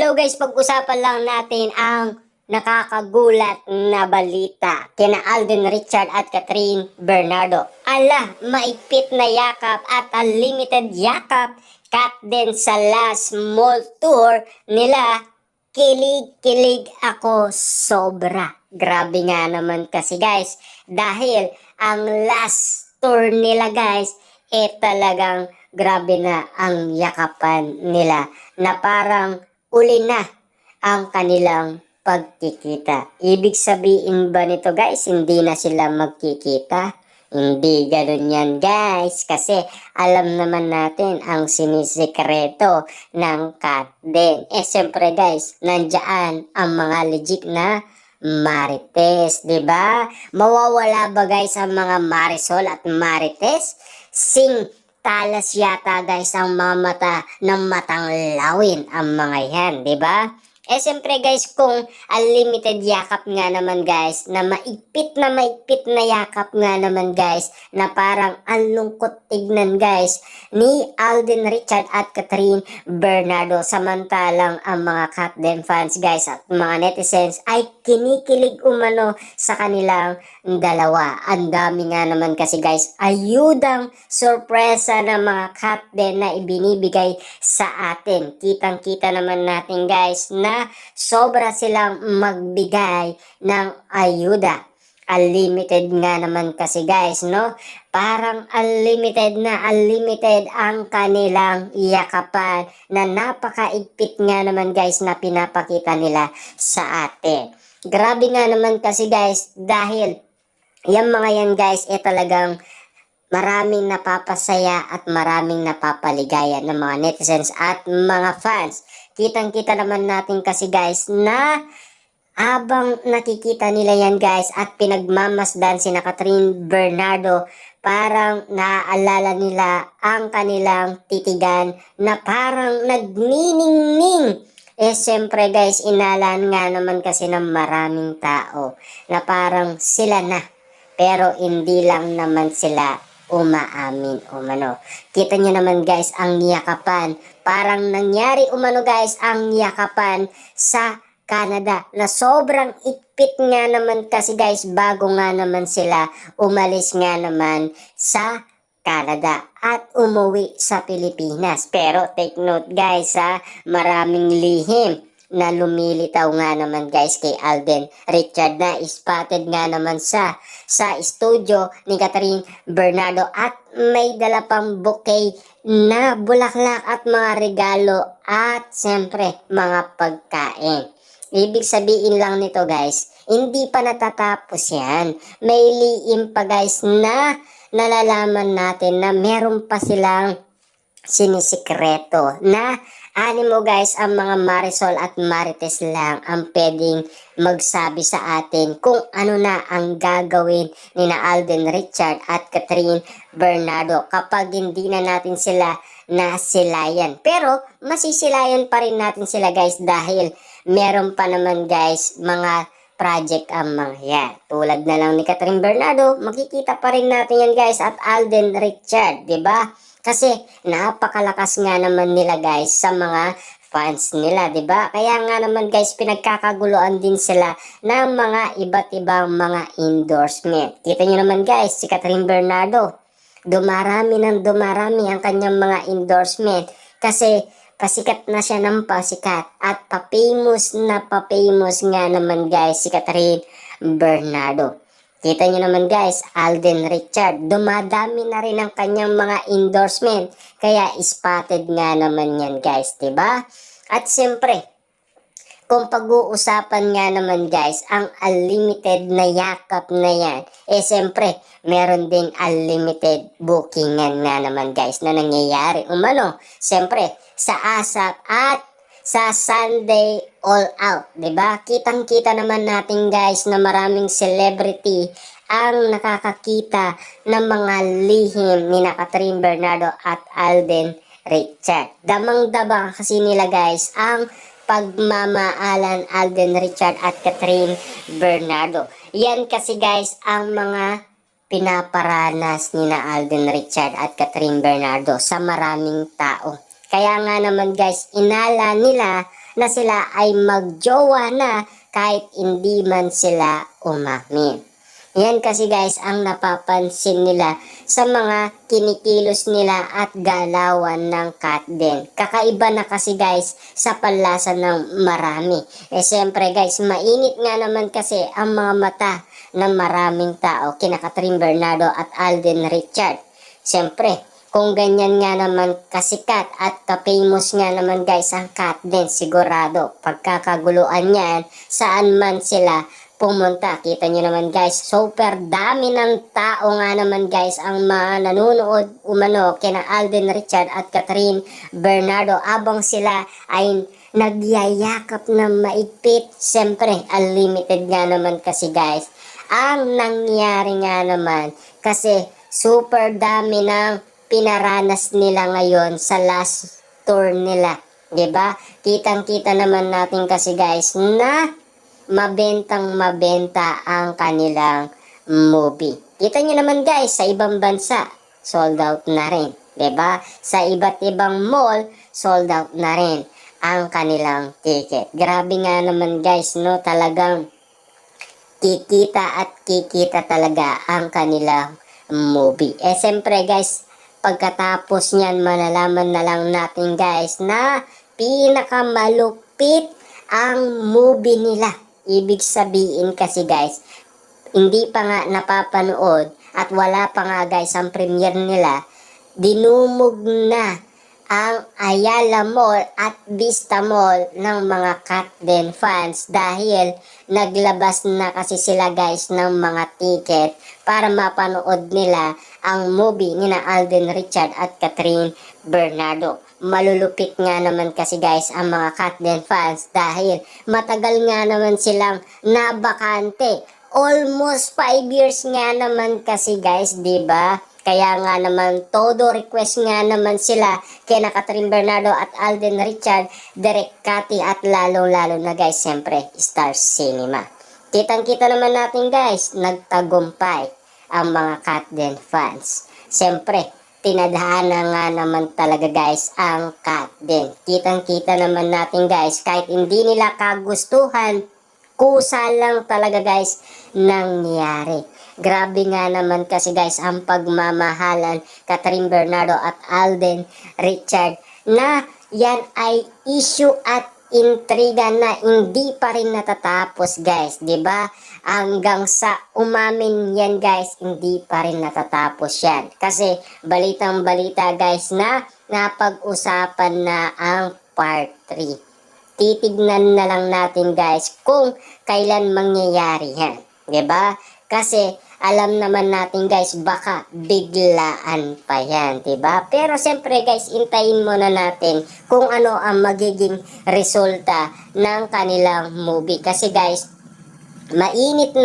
Hello guys, pag-usapan lang natin ang nakakagulat na balita kina Alden Richard at Catherine Bernardo. Ala, maigpit na yakap at unlimited yakap kat din sa last mall tour nila. Kilig-kilig ako sobra. Grabe nga naman kasi guys, dahil ang last tour nila guys, talagang grabe na ang yakapan nila na parang uli na ang kanilang pagkikita. Ibig sabihin ba nito guys, hindi na sila magkikita? Hindi ganun yan guys, kasi alam naman natin ang sinisikreto ng Katden. Siyempre guys, nandyan ang mga legit na Marites, di ba? Mawawala ba guys ang mga Marisol at Marites? Talas yata guys ang mga mata ng matang lawin ang mga yan, di ba? Siyempre guys, kung unlimited yakap nga naman guys, na maigpit na yakap nga naman guys, na parang ang lungkot tignan guys, ni Alden Richard at Catherine Bernardo. Samantalang ang mga Katden fans guys at mga netizens ay kinikilig umano sa kanilang dalawa. Ang dami nga naman kasi guys, ayudang sorpresa ng mga Katden na ibinibigay sa atin. Kitang-kita naman natin guys na sobra silang magbigay ng ayuda. Unlimited nga naman kasi guys, no? Parang unlimited ang kanilang yakapan na napakaigpit nga naman guys na pinapakita nila sa atin. Grabe nga naman kasi guys, dahil yung mga yan guys talagang maraming napapasaya at maraming napapaligaya ng mga netizens at mga fans. Kitang-kita naman natin kasi guys na habang nakikita nila yan guys at pinagmamasdan si Catherine Bernardo, parang naaalala nila ang kanilang titigan na parang nagniningning. Siyempre guys, inalan nga naman kasi ng maraming tao na parang sila na. Pero hindi lang naman sila umaamin umano. Kita nyo naman guys ang yakapan. Parang nangyari umano guys ang yakapan sa Canada na sobrang ikpit nga naman kasi guys bago nga naman sila umalis nga naman sa Canada at umuwi sa Pilipinas. Pero take note guys maraming lihim na lumilitaw nga naman guys kay Alden Richard na spotted nga naman sa studio ni Catherine Bernardo at may dala pang bouquet na bulaklak at mga regalo at siyempre mga pagkain. Ibig sabihin lang nito guys, hindi pa natatapos yan. May liim pa guys na nalalaman natin na meron pa silang sinisikreto na animo guys, ang mga Marisol at Marites lang ang pwedeng magsabi sa atin kung ano na ang gagawin ni na Alden Richard at Catherine Bernardo kapag hindi na natin sila nasilayan. Pero masisilayan pa rin natin sila guys dahil meron pa naman guys mga project ang mga yan. Tulad na lang ni Catherine Bernardo, makikita pa rin natin yan guys at Alden Richard, di ba? Kasi napakalakas nga naman nila guys sa mga fans nila, 'di ba? Kaya nga naman guys pinagkakaguluan din sila ng mga iba't ibang mga endorsement. Kita niyo naman guys si Catherine Bernardo, dumarami ang kanyang mga endorsement kasi pasikat na siya ng pasikat at pa-famous nga naman guys si Catherine Bernardo. Kita nyo naman guys, Alden Richard, dumadami na rin ang kanyang mga endorsement. Kaya spotted nga naman yan guys, diba? At siyempre, kung pag-uusapan nga naman guys, ang unlimited na yakap na yan, siyempre, meron ding unlimited bookingan nga naman guys na nangyayari. Umano, siyempre, sa ASAP at sa Sunday All Out, 'di ba? Kitang-kita naman natin guys na maraming celebrity ang nakakakita ng mga lihim ni Catherine Bernardo at Alden Richard. Damang-dama kasi nila guys ang pagmamaalan Alden Richard at Catherine Bernardo. Yan kasi guys ang mga pinaparanas ni na Alden Richard at Catherine Bernardo sa maraming tao. Kaya nga naman guys, inala nila na sila ay magjowa na kahit hindi man sila umamin. Yan kasi guys ang napapansin nila sa mga kinikilos nila at galawan ng Katden. Kakaiba na kasi guys sa panlasa ng marami. Siyempre guys, mainit nga naman kasi ang mga mata ng maraming tao kina Catherine Bernardo at Alden Richard. Siyempre, kung ganyan nga naman kasikat at ka-famous nga naman guys ang Katden, sigurado pagkakaguluan yan saan man sila pumunta. Kita nyo naman guys, super dami ng tao nga naman guys ang mga nanonood umano kina Alden Richard at Catherine Bernardo abang sila ay nagyayakap na maigpit. Siyempre, unlimited nga naman kasi guys ang nangyari nga naman kasi super dami ng pinaranas nila ngayon sa last tour nila. 'Di ba? Kitang-kita naman natin kasi guys na mabentang mabenta ang kanilang movie. Kita nyo naman guys, sa ibang bansa, sold out na rin. 'Di ba? Sa iba't ibang mall, sold out na rin ang kanilang ticket. Grabe nga naman guys, no? Talagang kikita at kikita talaga ang kanilang movie. Siyempre guys, pagkatapos niyan, malalaman na lang natin guys na pinakamalupit ang movie nila. Ibig sabihin kasi guys, hindi pa nga napapanood at wala pa nga guys ang premiere nila, dinumog na ang Ayala Mall at Vista Mall ng mga Katden fans dahil naglabas na kasi sila guys ng mga ticket para mapanood nila ang movie ni na Alden Richard at Catherine Bernardo. Malulupit nga naman kasi guys ang mga Katden fans dahil matagal nga naman silang nabakante. Almost 5 years nga naman kasi guys, 'di ba? Kaya nga naman todo request nga naman sila kina Catherine Bernardo at Alden Richard, Direk Cathy at lalong-lalo na guys, siyempre Star Cinema. Kitang-kita naman natin guys, nagtagumpay ang mga Katden fans. Siyempre, tinadhana nga naman talaga guys ang Katden. Kitang-kita naman natin guys, kahit hindi nila kagustuhan, kusa lang talaga guys nangyari. Grabe nga naman kasi guys ang pagmamahalan Catherine Bernardo at Alden Richard na yan ay issue at intriga na hindi pa rin natatapos guys, 'di ba? Hanggang sa umamin yan guys, hindi pa rin natatapos yan. Kasi balitang balita guys na napag-usapan na ang part 3. Titignan na lang natin guys kung kailan mangyayari yan, 'di ba? Kasi alam naman natin guys, baka biglaan pa yan, 'di ba? Pero siyempre guys, intayin muna natin kung ano ang magiging resulta ng kanilang movie. Kasi guys, mainit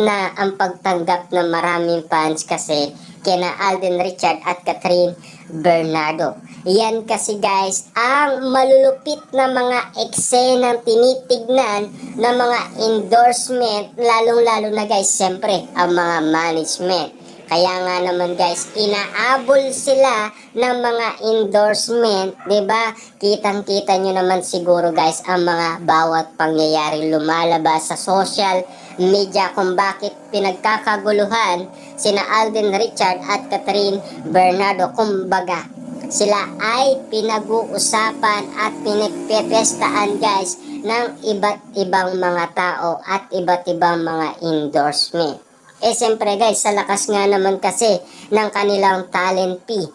na ang pagtanggap ng maraming fans kasi kina Alden Richard at Catherine Bernardo. Yan kasi guys ang malulupit na mga eksenang tinitignan ng mga endorsement, lalong-lalo na guys siyempre ang mga management. Kaya nga naman guys, inaabol sila ng mga endorsement, 'di ba? Kitang-kita nyo naman siguro guys ang mga bawat pangyayari lumalabas sa social media kung bakit pinagkakaguluhan sina Alden Richard at Catherine Bernardo. Kumbaga, sila ay pinag-uusapan at pinagpepestaan guys ng iba't ibang mga tao at iba't ibang mga endorsement. Siyempre guys, sa lakas nga naman kasi ng kanilang talent fee.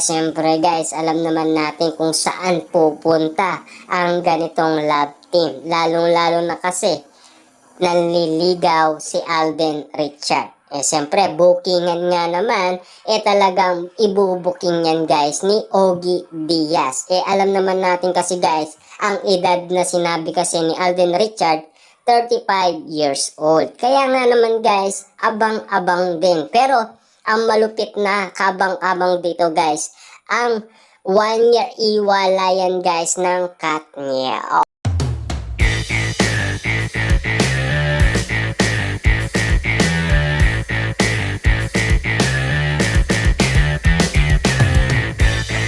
Siyempre guys, alam naman natin kung saan pupunta ang ganitong love team. Lalong-lalo na kasi nanliligaw si Alden Richard. Siyempre, bookingan nga naman, talagang ibubuking yan guys ni Ogie Diaz. Alam naman natin kasi guys, ang edad na sinabi kasi ni Alden Richard, 35 years old. Kaya nga naman guys, abang-abang din. Pero, ang malupit na kabang-abang dito guys, ang 1 year iwalayan guys ng Katniel.